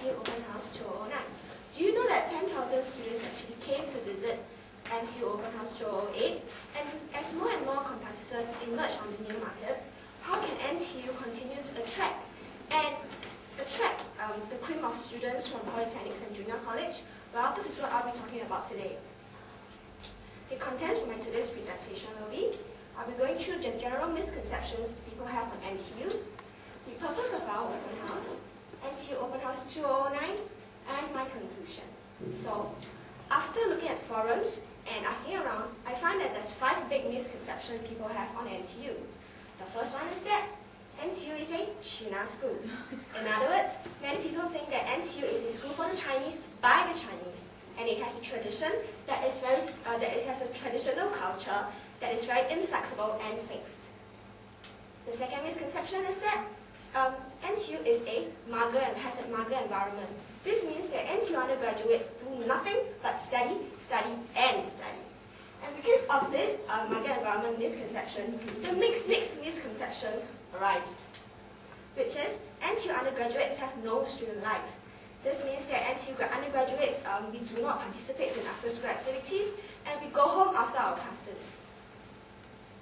NTU Open House 2009. Do you know that 10,000 students actually came to visit NTU Open House 2008? And as more and more competitors emerge on the new market, how can NTU continue to attract the cream of students from polytechnics and junior college? Well, this is what I'll be talking about today. The contents for my today's presentation will be, I'll be going through the general misconceptions people have on NTU, the purpose of our open house, NTU Open House 2009, and my conclusion. So, after looking at forums and asking around, I find that there's 5 big misconceptions people have on NTU. The first one is that NTU is a China school. In other words, many people think that NTU is a school for the Chinese by the Chinese, and it has a tradition that is it has a traditional culture that is very inflexible and fixed. The second misconception is that NTU is a mager and has a mager environment. This means that NTU undergraduates do nothing but study, study, and study. And because of this mager environment misconception, the next misconception arises, which is NTU undergraduates have no student life. This means that NTU undergraduates, we do not participate in after-school activities, and we go home after our classes.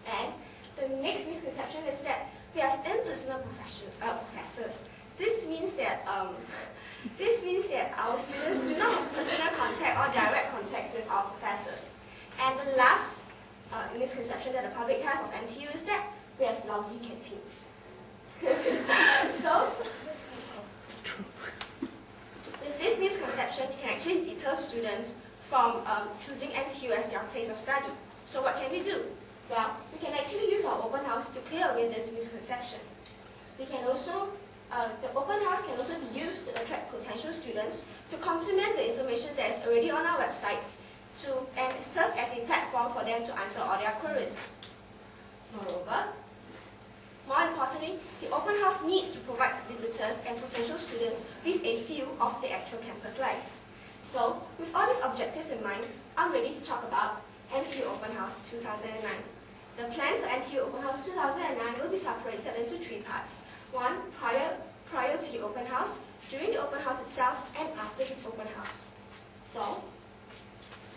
And the next misconception is that we have impersonal professors. This means that our students do not have personal contact or direct contact with our professors. And the last misconception that the public have of NTU is that we have lousy canteens. So, with this misconception, it can actually deter students from choosing NTU as their place of study. So what can we do? Well, we can actually use our open house to clear away this misconception. We can also, the open house can also be used to attract potential students to complement the information that is already on our website and serve as a platform for them to answer all their queries. Moreover, more importantly, the open house needs to provide visitors and potential students with a feel of the actual campus life. So, with all these objectives in mind, I'm ready to talk about NTU Open House 2009. The plan for NTU Open House 2009 will be separated into 3 parts. One, prior to the open house, during the open house itself, and after the open house. So,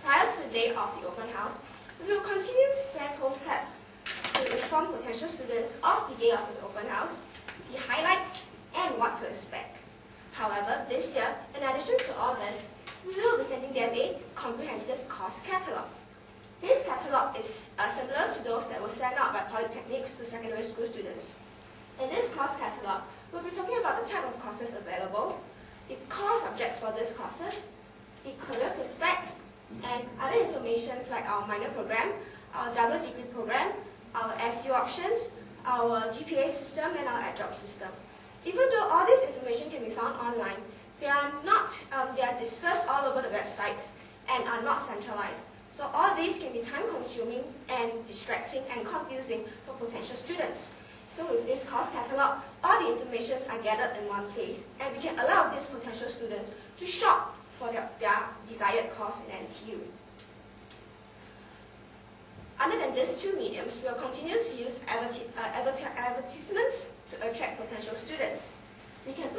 prior to the day of the open house, we will continue to send postcards to inform potential students of the day of the open house, the highlights, and what to expect. However, this year, in addition to all this, we will be sending them a comprehensive course catalog. This catalog is similar to those that were sent out by polytechnics to secondary school students. In this course catalog, we'll be talking about the type of courses available, the core subjects for these courses, the career prospects, and other information like our minor program, our double degree program, our SU options, our GPA system, and our adjunct system. Even though all this information can be found online, they are dispersed all over the websites and are not centralized. So all these can be time-consuming and distracting and confusing for potential students. So with this course catalog, all the information are gathered in one place, and we can allow these potential students to shop for their desired course in NTU. Other than these 2 mediums, we will continue to use advertisements to attract potential students. We can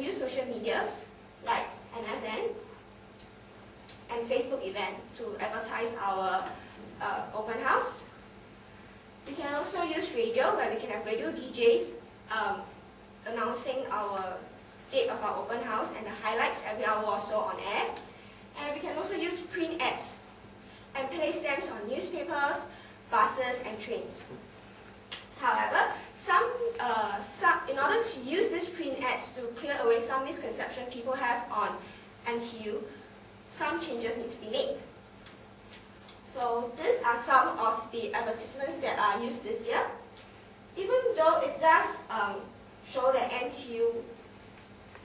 use social medias like MSN and Facebook event to advertise our open house. We can also use radio, where we can have radio DJs announcing our date of our open house and the highlights every hour or so on air. And we can also use print ads and place them on newspapers, buses, and trains. However, in order to use these print ads to clear away some misconception people have on NTU, some changes need to be made. So these are some of the advertisements that are used this year. Even though it does show that NTU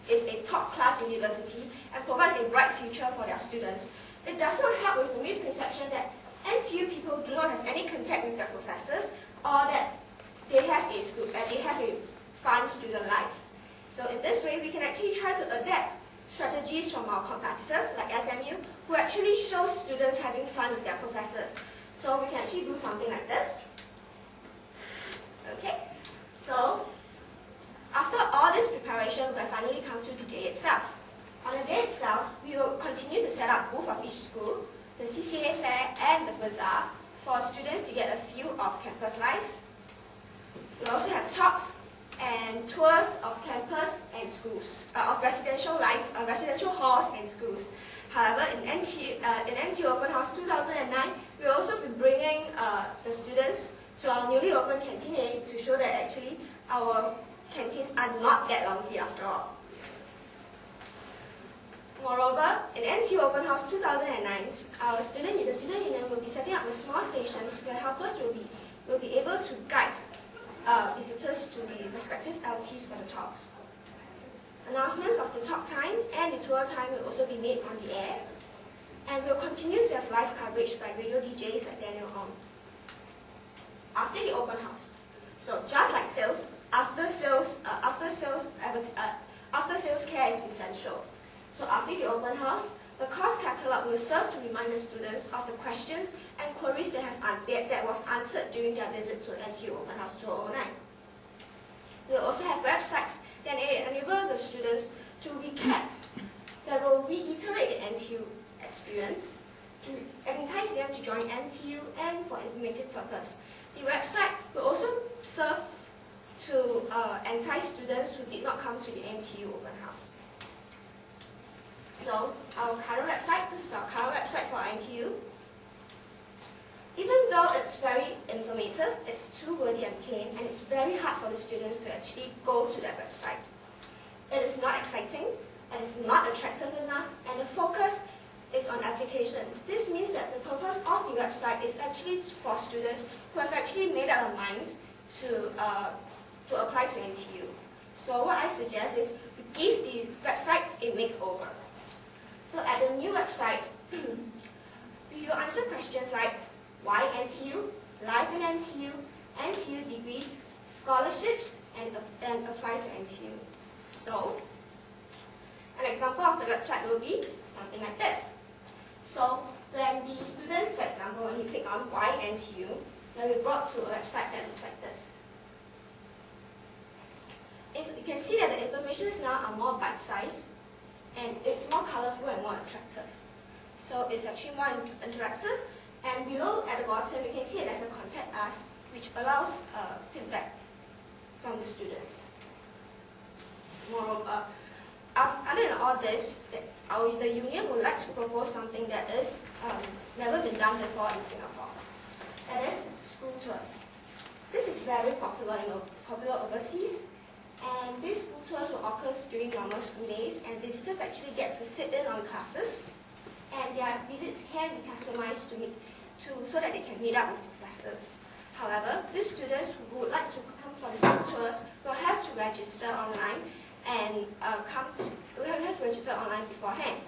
is a top-class university and provides a bright future for their students, it does not help with the misconception that NTU people do not have any contact with their professors, or that they have a fun student life. So in this way, we can actually try to adapt strategies from our competitors, like SMU, who actually show students having fun with their professors. So we can actually do something like this. Okay, so after all this preparation, we have finally come to the day itself. schools, of residential lives, residential halls and schools. However, in NTU Open House 2009, we'll also be bringing the students to our newly opened Canteen A to show that actually our canteens are not that lousy after all. Moreover, in NTU Open House 2009, the student union will be setting up the small stations where helpers will be able to guide visitors to the respective LTs for the talks. Announcements of the talk time and the tour time will also be made on the air, and we'll continue to have live coverage by radio DJs like Daniel Ong. After the open house, so just like sales, after sales care is essential. So after the open house, the course catalogue will serve to remind the students of the questions and queries that was answered during their visit to NTU Open House 2009. We'll also have websites that enable the students to recap, that will reiterate the NTU experience, to entice them to join NTU and for informative purpose. The website will also serve to entice students who did not come to the NTU Open House. So our current website, this is our current website for NTU. Even though it's very informative, it's too wordy and plain, and it's very hard for the students to actually go to that website. It is not exciting, and it's not attractive enough, and the focus is on application. This means that the purpose of the website is actually for students who have actually made up their minds to apply to NTU. So what I suggest is we give the website a makeover. So at the new website, we will answer questions like why NTU, life in NTU, NTU degrees, scholarships, and apply to NTU. So an example of the website will be something like this. So when the students, for example, when you click on why NTU, then we're brought to a website that looks like this. You can see that the information now are more bite-sized, and it's more colorful and more attractive. So it's actually more interactive. And below at the bottom, you can see that there's a contact us, which allows feedback from the students. Moreover, other than all this, the union would like to propose something that is never been done before in Singapore. That is school tours. This is very popular overseas. And these school tours will occur during normal school days, and visitors actually get to sit in on classes, and their visits can be customized so that they can meet up with professors. However, these students who would like to come for the school tours will have to register online and will have to register online beforehand.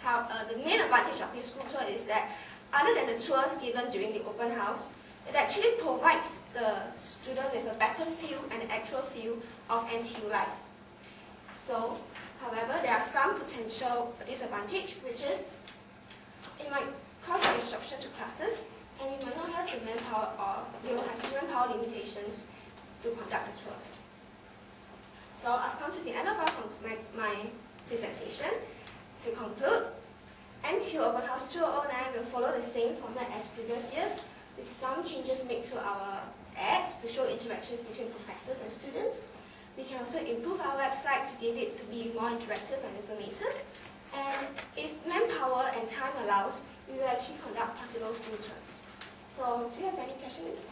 The main advantage of this school tour is that other than the tours given during the open house, it actually provides the student with a better feel and an actual feel of NTU life. So, however, there are some potential disadvantage, which is it might cause disruption to classes, and you might not have the manpower, or you will have manpower limitations to conduct the tours. So I've come to the end of my presentation. To conclude, NTU Open House 2009 will follow the same format as previous years, with some changes made to our ads to show interactions between professors and students. We can also improve our website to give it to be more interactive and informative. And if manpower and time allows, we will actually conduct possible school tours. So, do you have any questions?